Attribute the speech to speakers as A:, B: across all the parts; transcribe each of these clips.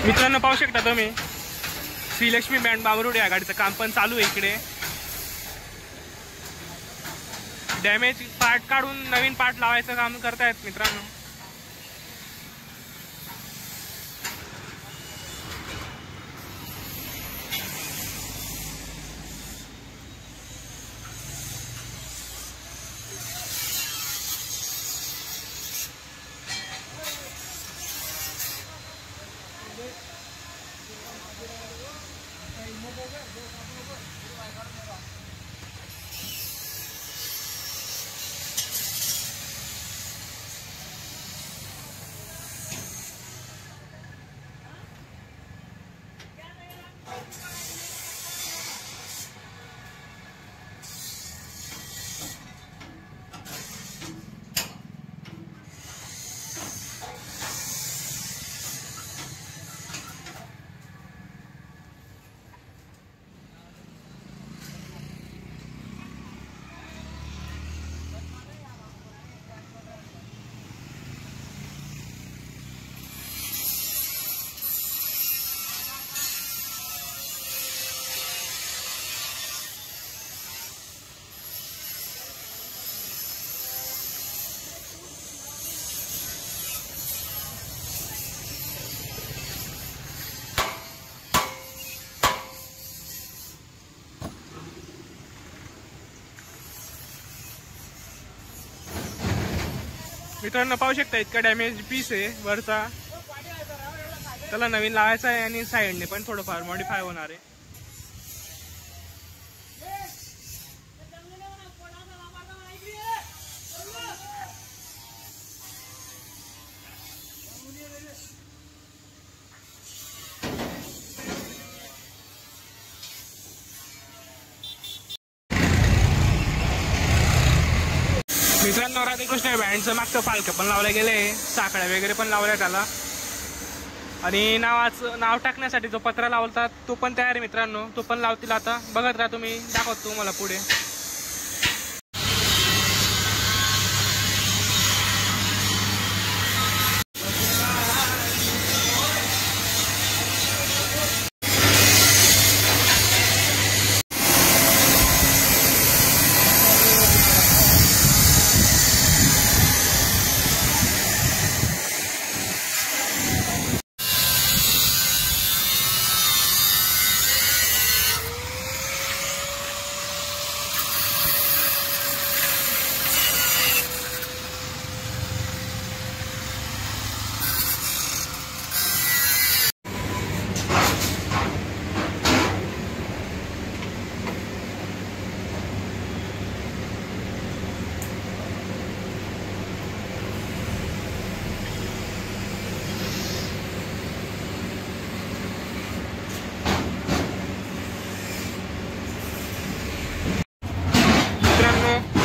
A: मित्रांनो पाहू शकता तुम्ही श्रीलक्ष्मी बँड बाबरूड या गाडीचं काम पण चालू आहे। इकडे डॅमेज पार्ट काढून नवीन पार्ट लावायचं काम करतायत मित्रांनो। मित्रांनो पाहू शकता इतका डॅमेज पीस आहे वरचा, त्याला नवीन लावायचा आहे आणि साइडने पण थोडंफार मॉडिफाय होणार आहे। मित्रांनो राधेकृष्ण बँडचं मागचं फालकं पण लावलं गेलंय, साखळ्या वगैरे पण लावल्या त्याला, आणि नाव टाकण्यासाठी जो पत्रा लावतात तो पण तयार आहे मित्रांनो, तो पण लावतील आता। बघत राहा तुम्ही, दाखवतो तुम्हाला पुढे।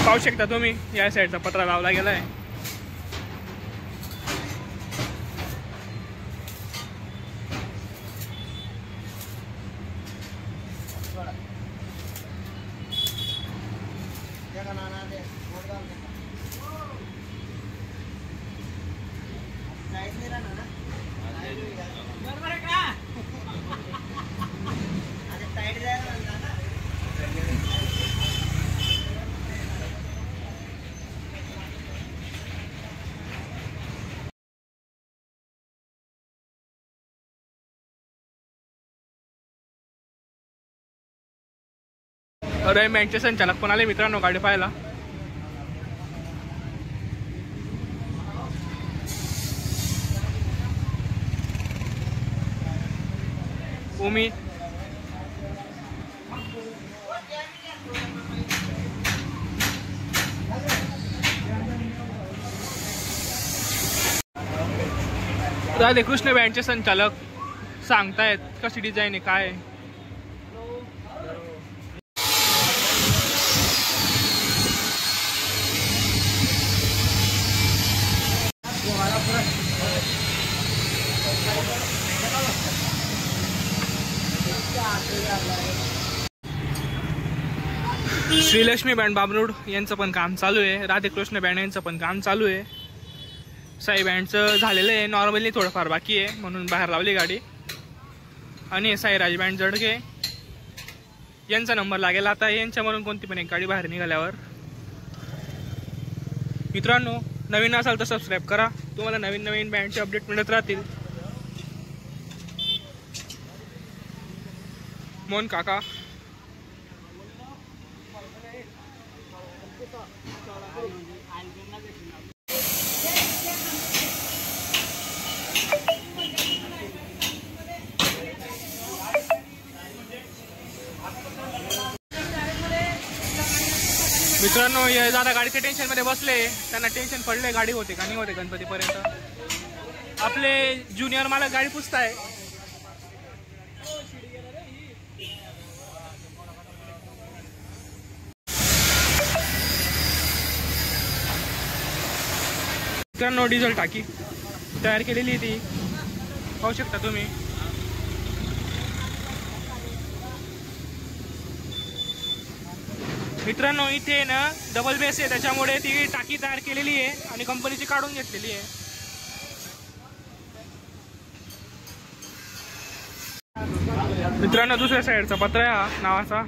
A: पाहू शकता तुम्ही या साईडचा पत्रा लावला गेलाय। अरे बँडचे संचालक पण आले मित्रांनो गाडी पाहायला। उमी राधेकृष्ण बँडचे संचालक सांगतायत कशी डिझाईन आहे काय आहे। श्रीलक्ष्मी बँड बाबरूड यांचं पण काम चालू आहे, राधेकृष्ण बँड यांचं पण काम चालू आहे। साई बँडचं झालेलं आहे, नॉर्मली थोडंफार बाकी आहे म्हणून बाहेर लावली गाडी। आणि साईराज बँड जडगे यांचा नंबर लागेल आता यांच्यावरून कोणती पण एक गाडी बाहेर निघाल्यावर। मित्रांनो नवीन असाल तर सबस्क्राईब करा, तुम्हाला नवीन नवीन बँडचे अपडेट मिळत राहतील। मोहन काका मित्रांनो हे दादा गाडीच्या टेन्शन मध्ये बसले, त्यांना टेन्शन पडले गाडी होते का नाही होते गणपतीपर्यंत। आपले ज्युनियर मला गाडी पुसताय। मित्रांनो डिझेल टाकी तयार केलेली ती पाहू शकता तुम्ही। मित्रांनो इथे ना डबल बेस आहे, त्याच्यामुळे ती टाकी तयार केलेली आहे आणि कंपनीची काढून घेतलेली आहे। मित्रांनो दुसऱ्या साईडचा पत्रा आहे हा नावाचा।